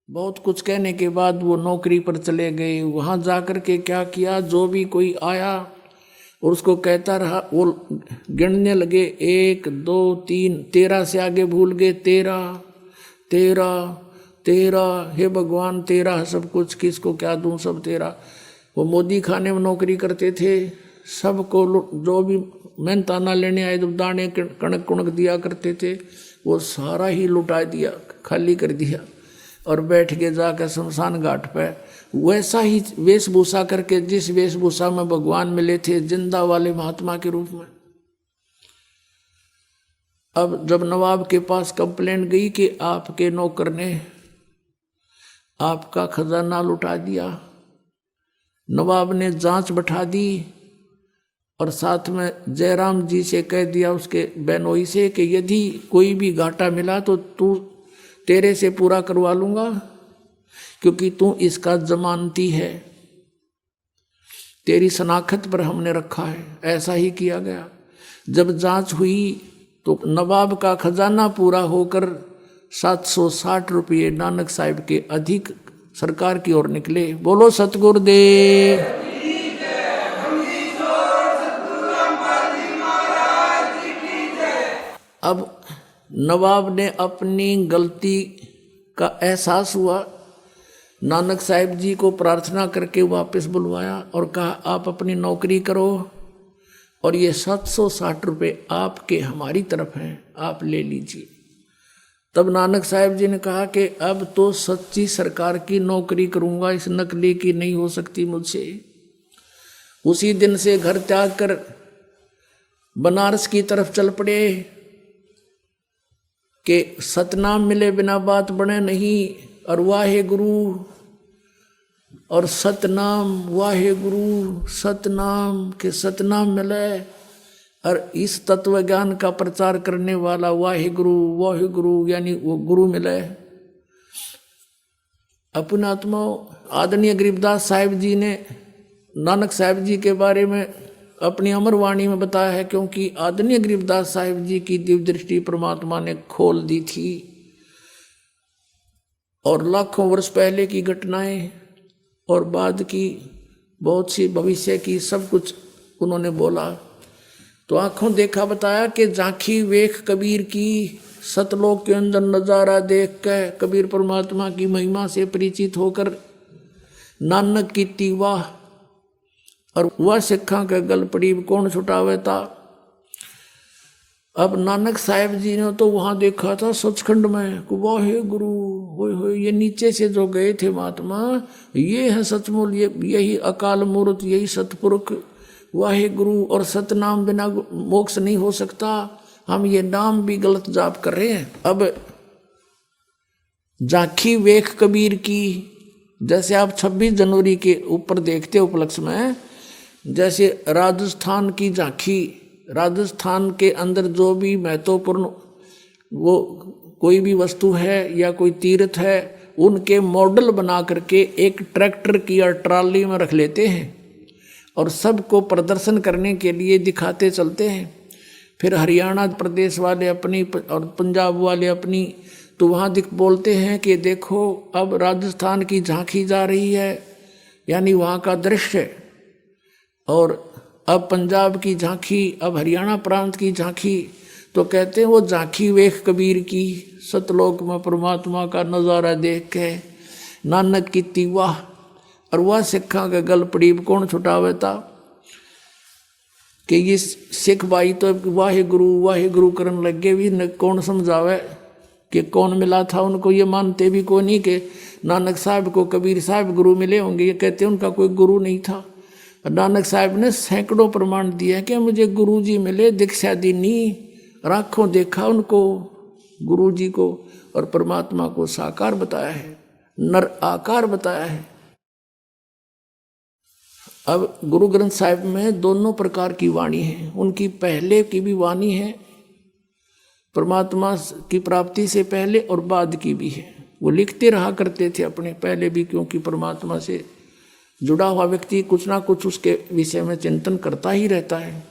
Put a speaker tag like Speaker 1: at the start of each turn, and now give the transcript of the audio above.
Speaker 1: बहुत कुछ कहने के बाद वो नौकरी पर चले गए। वहाँ जा कर के क्या किया, जो भी कोई आया और उसको कहता रहा, वो गिनने लगे 1 2 3, 13 से आगे भूल गए। 13 13 13, हे भगवान 13 सब कुछ, किसको क्या दूं, सब 13। वो मोदी खाने में नौकरी करते थे, सबको जो भी मेहनताना लेने आए तो दाने कणक कुणक दिया करते थे, वो सारा ही लुटा दिया, खाली कर दिया और बैठ के जाकर शमशान घाट पे वैसा ही वेशभूषा करके, जिस वेशभूषा में भगवान मिले थे जिंदा वाले महात्मा के रूप में। अब जब नवाब के पास कंप्लेंट गई कि आपके नौकर ने आपका खजाना लुटा दिया, नवाब ने जांच बैठा दी और साथ में जयराम जी से कह दिया, उसके बेनोई से, कि यदि कोई भी घाटा मिला तो तेरे से पूरा करवा लूंगा, क्योंकि तू इसका जमानती है, तेरी शनाख्त पर हमने रखा है। ऐसा ही किया गया। जब जांच हुई तो नवाब का खजाना पूरा होकर 760 रुपये नानक साहिब के अधिक सरकार की ओर निकले। बोलो सतगुरुदेव। अब नवाब ने अपनी गलती का एहसास हुआ, नानक साहिब जी को प्रार्थना करके वापस बुलवाया और कहा, आप अपनी नौकरी करो और ये 760 रुपये आपके हमारी तरफ हैं, आप ले लीजिए। तब नानक साहिब जी ने कहा कि अब तो सच्ची सरकार की नौकरी करूंगा, इस नकली की नहीं हो सकती मुझसे। उसी दिन से घर त्याग कर बनारस की तरफ चल पड़े कि सतनाम मिले बिना बात बने नहीं, और वाहे गुरु और सतनाम, वाहे गुरु सतनाम के सतनाम मिले, और इस तत्व ज्ञान का प्रचार करने वाला वाहे गुरु यानी वो गुरु मिले। अपने आत्मा आदरणीय गरीबदास साहिब जी ने नानक साहिब जी के बारे में अपनी अमर वाणी में बताया है, क्योंकि आदरणीय गरीबदास साहिब जी की दिव्य दृष्टि परमात्मा ने खोल दी थी और लाखों वर्ष पहले की घटनाएं और बाद की बहुत सी भविष्य की सब कुछ उन्होंने बोला। तो आंखों देखा बताया कि झांकी वेख कबीर की, सतलोक के अंदर नजारा देख के कबीर परमात्मा की महिमा से परिचित होकर नानक की तीवा और वह सिखा के गल पड़ी कौन छुटावे था। अब नानक साहिब जी ने तो वहां देखा था सचखंड में, वाहे गुरु हो, ये नीचे से जो गए थे महात्मा, ये है सचमुच, यही अकाल मूर्त, यही सतपुरुष वाहे गुरु। और सतनाम बिना मोक्ष नहीं हो सकता, हम ये नाम भी गलत जाप कर रहे हैं। अब झांकी वेख कबीर की, जैसे आप 26 जनवरी के ऊपर देखते उपलक्ष्य में, जैसे राजस्थान की झांकी, राजस्थान के अंदर जो भी महत्वपूर्ण वो कोई भी वस्तु है या कोई तीर्थ है, उनके मॉडल बना करके एक ट्रैक्टर की या ट्राली में रख लेते हैं और सबको प्रदर्शन करने के लिए दिखाते चलते हैं। फिर हरियाणा प्रदेश वाले अपनी और पंजाब वाले अपनी, तो वहाँ बोलते हैं कि देखो अब राजस्थान की झांकी जा रही है, यानी वहाँ का दृश्य, और अब पंजाब की झांकी, अब हरियाणा प्रांत की झांकी। तो कहते हैं वो झांकी वेख कबीर की, सतलोक में परमात्मा का नज़ारा देख के नानक की तीवा और वह सिखा के गल पड़ी कौन छुटावे था। कि ये सिख भाई तो वाहे गुरु करने लगे भी न, कौन समझावे कि कौन मिला था उनको। ये मानते भी कोई नहीं कि नानक साहब को कबीर साहब गुरु मिले होंगे, ये कहते उनका कोई गुरु नहीं था। नानक साहब ने सैकड़ों प्रमाण दिया कि मुझे गुरु जी मिले, दीक्षा दीनी, आँखों देखा उनको, गुरु जी को, और परमात्मा को साकार बताया है, नर आकार बताया है। अब गुरु ग्रंथ साहिब में दोनों प्रकार की वाणी है। उनकी पहले की भी वाणी है, परमात्मा की प्राप्ति से पहले और बाद की भी है। वो लिखते रहा करते थे अपने पहले भी, क्योंकि परमात्मा से जुड़ा हुआ व्यक्ति कुछ ना कुछ उसके विषय में चिंतन करता ही रहता है।